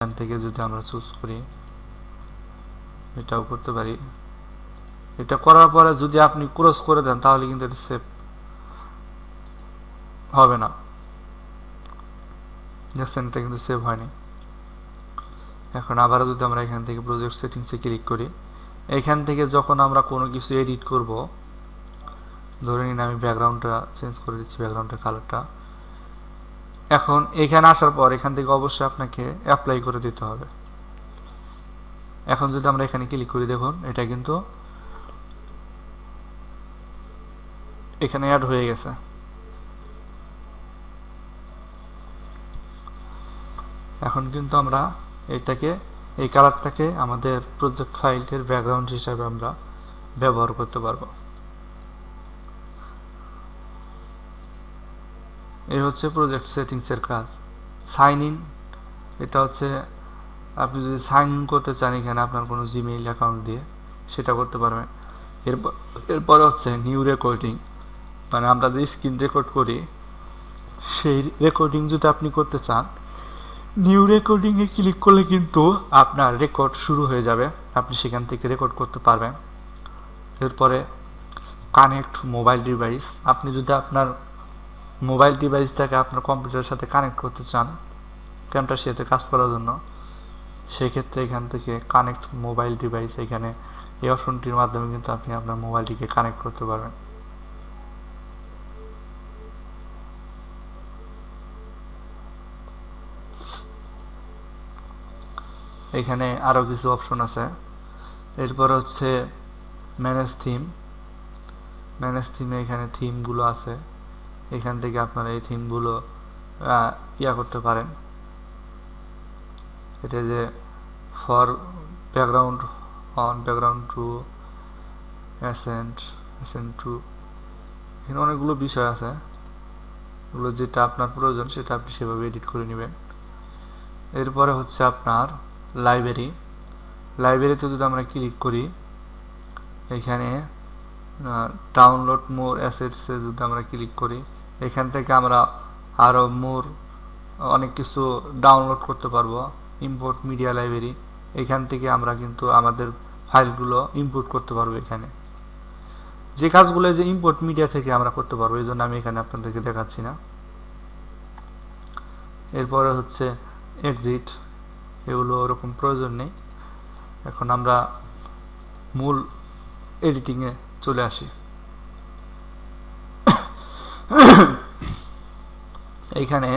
এখান থেকে যদি আমরা চুজ করি এটাও করতে পারি। এটা করার পরে যদি আপনি ক্রস করে দেন তাহলে কিন্তু এটা সেভ হবে না, দেখছেন এটা কিন্তু সেভ হয়নি। এখন আবার যদি আমরা এখান থেকে প্রজেক্ট সেটিংসে ক্লিক করি, এখান থেকে যখন আমরা কোনো কিছু এডিট করব, ধরে নিন আমি ব্যাকগ্রাউন্ডটা চেঞ্জ করে দিচ্ছি, ব্যাকগ্রাউন্ডের কালারটা। এখন এখানে আসার পর এখান থেকে অবশ্যই আপনাকে অ্যাপ্লাই করে দিতে হবে। এখন যদি আমরা এখানে ক্লিক করি, দেখুন এটা কিন্তু এখানে অ্যাড হয়ে গেছে। এখন কিন্তু আমরা এটাকে, এই কালারটাকে আমাদের প্রজেক্ট ফাইলের ব্যাকগ্রাউন্ড হিসাবে আমরা ব্যবহার করতে পারবো। এই হচ্ছে প্রজেক্ট সেটিংসের কাজ। সাইন ইন, এটা হচ্ছে আপনি যদি সাইন ইন করতে চান এখানে আপনার কোনো জিমেইল অ্যাকাউন্ট দিয়ে, সেটা করতে পারবেন। এরপর হচ্ছে নিউ রেকর্ডিং, মানে আমরা যে স্ক্রিন রেকর্ড করি সেই রেকর্ডিং যদি আপনি করতে চান, নিউ রেকর্ডিংয়ে ক্লিক করলে কিন্তু আপনার রেকর্ড শুরু হয়ে যাবে, আপনি সেখান থেকে রেকর্ড করতে পারবেন। এরপরে কানেক্ট মোবাইল ডিভাইস, আপনি যদি আপনার মোবাইল ডিভাইসটাকে আপনার কম্পিউটারের সাথে কানেক্ট করতে চান ক্যামটাসিয়াতে কাজ করার জন্য, সেক্ষেত্রে এখান থেকে কানেক্ট মোবাইল ডিভাইস, এখানে এই অপশনটির মাধ্যমে কিন্তু আপনি আপনার মোবাইলটিকে কানেক্ট করতে পারবেন। এখানে আরও কিছু অপশন আছে। এরপর হচ্ছে ম্যানেজ থিম, ম্যানেজ থিমে এখানে থিমগুলো আছে, এখান থেকে আপনারা এই থিমগুলো করতে পারেন। এটা যে for background on, background to, ascent to, এখানে অনেকগুলো বিষয় আছে, এগুলো যেটা আপনার প্রয়োজন সেটা আপনি সেভাবে এডিট করে নেবেন। এরপরে হচ্ছে আপনার লাইব্রেরি, লাইব্রেরিতে যদি আমরা ক্লিক করি, এখানে ডাউনলোড মোর অ্যাসেটসে যদি আমরা ক্লিক করি, এখান থেকে আমরা আরও অনেক কিছু ডাউনলোড করতে পারবো। ইম্পোর্ট মিডিয়া লাইব্রেরি, এখান থেকে আমরা কিন্তু আমাদের ফাইলগুলো ইম্পোর্ট করতে পারবো। এখানে যে কাজগুলো যে ইম্পোর্ট মিডিয়া থেকে আমরা করতে পারবো, এই জন্য আমি এখানে আপনাদেরকে দেখাচ্ছি না। এরপরে হচ্ছে এক্সিট, এগুলো ওরকম প্রয়োজন নেই। এখন আমরা মূল এডিটিংয়ে চলে আসি। এইখানে